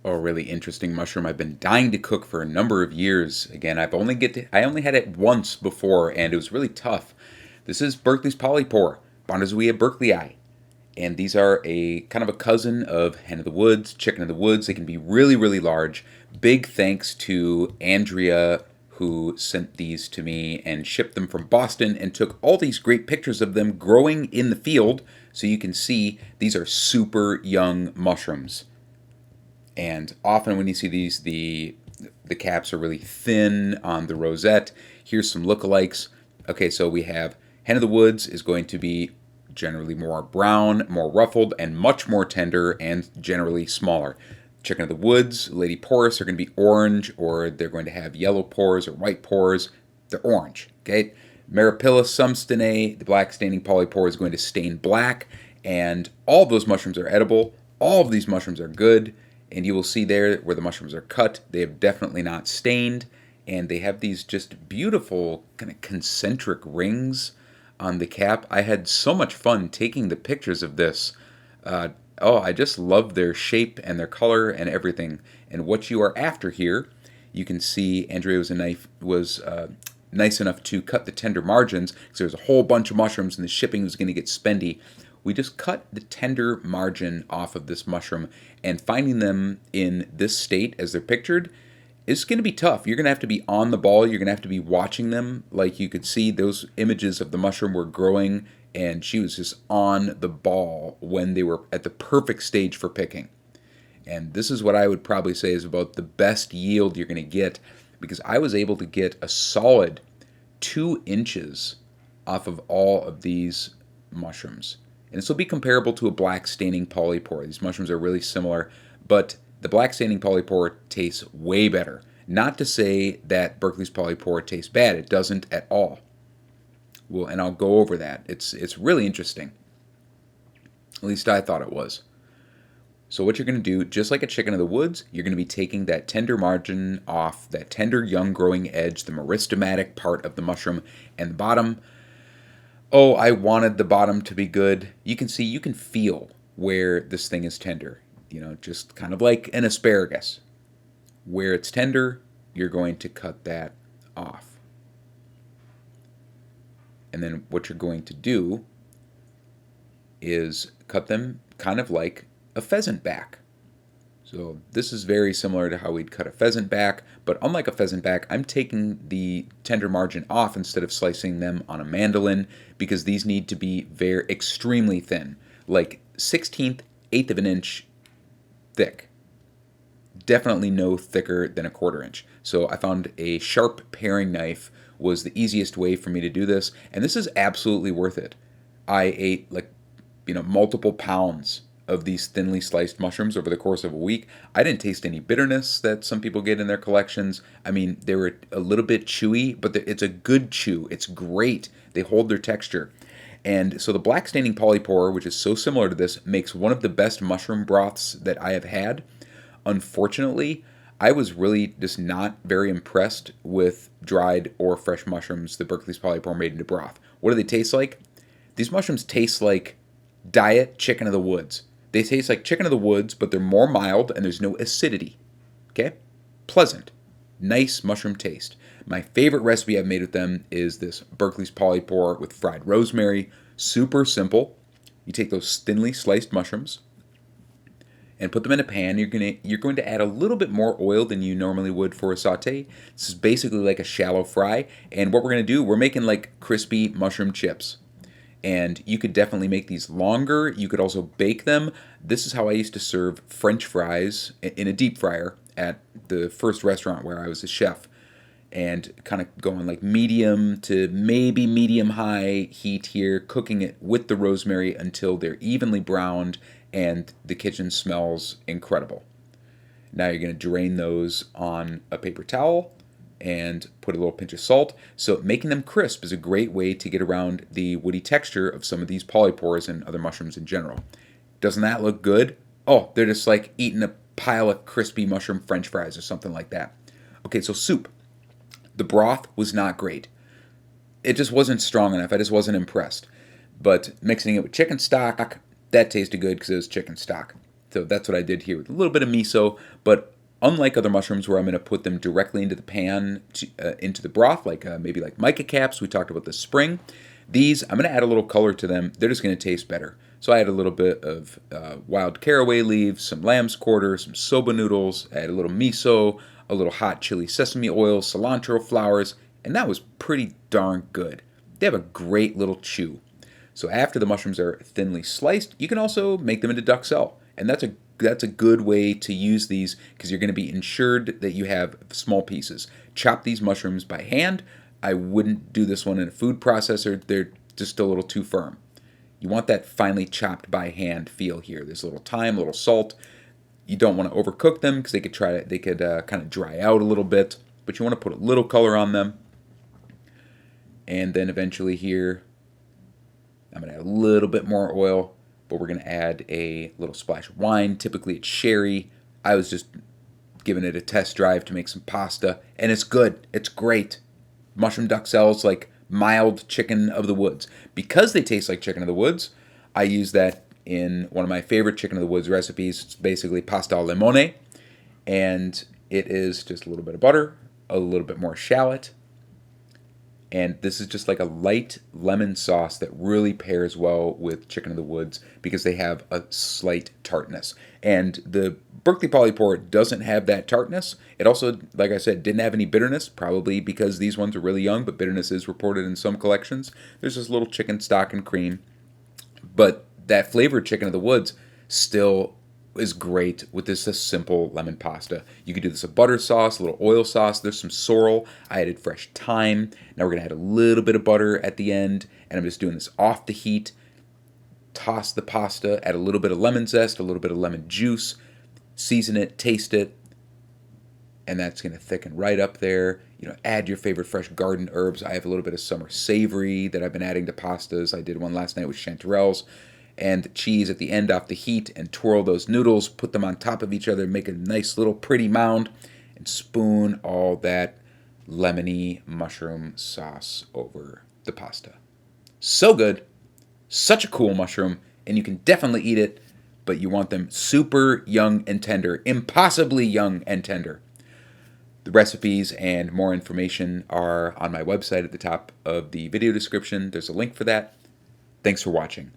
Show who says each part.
Speaker 1: A really interesting mushroom I've been dying to cook for a number of years. Again, I only had it once before, and it was really tough. This is Berkeley's Polypore, Bondarzewia berkeleyi, and these are a kind of a cousin of hen of the woods, chicken of the woods. They can be really, really large. Big thanks to Andrea who sent these to me and shipped them from Boston and took all these great pictures of them growing in the field. So you can see these are super young mushrooms. And often when you see these, the caps are really thin on the rosette. Here's some lookalikes. Okay, so we have hen of the woods is going to be generally more brown, more ruffled, and much more tender, and generally smaller. Chicken of the woods, lady porous, are going to be orange, or they're going to have yellow pores or white pores. They're orange. Okay, Maripilla sumstinae, the black staining polypore, is going to stain black, and all of those mushrooms are edible. All of these mushrooms are good, and you will see there where the mushrooms are cut, they have definitely not stained, and they have these just beautiful kind of concentric rings on the cap. I had so much fun taking the pictures of this. I just love their shape and their color and everything. And what you are after here, you can see Andrea was nice enough to cut the tender margins because there's a whole bunch of mushrooms and the shipping was going to get spendy. We just cut the tender margin off of this mushroom, and finding them in this state as they're pictured is going to be tough. You're going to have to be on the ball. You're going to have to be watching them. Like you could see, those images of the mushroom were growing, and she was just on the ball when they were at the perfect stage for picking. And this is what I would probably say is about the best yield you're going to get, because I was able to get a solid 2 inches off of all of these mushrooms. And this will be comparable to a black staining polypore. These mushrooms are really similar, but the black staining polypore tastes way better. Not to say that Berkeley's polypore tastes bad. It doesn't at all. Well, and I'll go over that. It's really interesting. At least I thought it was. So what you're going to do, just like a chicken of the woods, you're going to be taking that tender margin off, that tender young growing edge, the meristematic part of the mushroom, and the bottom. Oh, I wanted the bottom to be good. You can see, you can feel where this thing is tender. Just kind of like an asparagus. Where it's tender, you're going to cut that off. And then what you're going to do is cut them kind of like a pheasant back. So this is very similar to how we'd cut a pheasant back, but unlike a pheasant back, I'm taking the tender margin off instead of slicing them on a mandolin, because these need to be very extremely thin, like 1/16, eighth of an inch thick. Definitely no thicker than a 1/4 inch. So I found a sharp paring knife was the easiest way for me to do this, and this is absolutely worth it. I ate multiple pounds of these thinly sliced mushrooms over the course of a week. I didn't taste any bitterness that some people get in their collections. I mean, they were a little bit chewy, but it's a good chew. It's great. They hold their texture. And so the black staining polypore, which is so similar to this, makes one of the best mushroom broths that I have had. Unfortunately, I was really just not very impressed with dried or fresh mushrooms that Berkeley's polypore made into broth. What do they taste like? These mushrooms taste like diet chicken of the woods. They taste like chicken of the woods, but they're more mild and there's no acidity. Okay? Pleasant. Nice mushroom taste. My favorite recipe I've made with them is this Berkeley's polypore with fried rosemary. Super simple. You take those thinly sliced mushrooms and put them in a pan. You're going to add a little bit more oil than you normally would for a saute. This is basically like a shallow fry. And what we're going to do, we're making like crispy mushroom chips. And you could definitely make these longer. You could also bake them. This is how I used to serve French fries in a deep fryer at the first restaurant where I was a chef. And kind of going like medium to maybe medium high heat here, cooking it with the rosemary until they're evenly browned and the kitchen smells incredible. Now you're going to drain those on a paper towel and put a little pinch of salt. So making them crisp is a great way to get around the woody texture of some of these polypores and other mushrooms in general. Doesn't that look good? Oh, they're just like eating a pile of crispy mushroom French fries or something like that. Okay, so soup. The broth was not great. It just wasn't strong enough. I just wasn't impressed. But mixing it with chicken stock, that tasted good because it was chicken stock. So that's what I did here with a little bit of miso, but unlike other mushrooms where I'm going to put them directly into the pan, into the broth, like maybe like mica caps, we talked about this spring, these, I'm going to add a little color to them. They're just going to taste better. So I add a little bit of wild caraway leaves, some lamb's quarter, some soba noodles, I add a little miso, a little hot chili sesame oil, cilantro flowers, and that was pretty darn good. They have a great little chew. So after the mushrooms are thinly sliced, you can also make them into Duxelles. And that's a good way to use these because you're going to be ensured that you have small pieces. Chop these mushrooms by hand. I wouldn't do this one in a food processor. They're just a little too firm. You want that finely chopped by hand feel here. There's a little thyme, a little salt. You don't want to overcook them because they could kind of dry out a little bit, but you want to put a little color on them. And then eventually here, I'm going to add a little bit more oil, but we're going to add a little splash of wine. Typically it's sherry. I was just giving it a test drive to make some pasta, and it's good. It's great. Mushroom Duxelles, like mild chicken of the woods. Because they taste like chicken of the woods, I use that in one of my favorite chicken of the woods recipes. It's basically pasta al limone, and it is just a little bit of butter, a little bit more shallot, and this is just like a light lemon sauce that really pairs well with chicken of the woods because they have a slight tartness. And the Berkeley Polypore doesn't have that tartness. It also, like I said, didn't have any bitterness, probably because these ones are really young, but bitterness is reported in some collections. There's this little chicken stock and cream. But that flavored chicken of the woods still is great with this simple lemon pasta. You could do this a butter sauce, a little oil sauce. There's some sorrel. I added fresh thyme. Now we're going to add a little bit of butter at the end, and I'm just doing this off the heat. Toss the pasta, add a little bit of lemon zest, a little bit of lemon juice, season it, taste it, and that's going to thicken right up there. You know, add your favorite fresh garden herbs. I have a little bit of summer savory that I've been adding to pastas. I did one last night with chanterelles. And cheese at the end off the heat, and twirl those noodles, put them on top of each other, make a nice little pretty mound, and spoon all that lemony mushroom sauce over the pasta. So good. Such a cool mushroom, and you can definitely eat it, but you want them super young and tender, impossibly young and tender. The recipes and more information are on my website at the top of the video description. There's a link for that. Thanks for watching.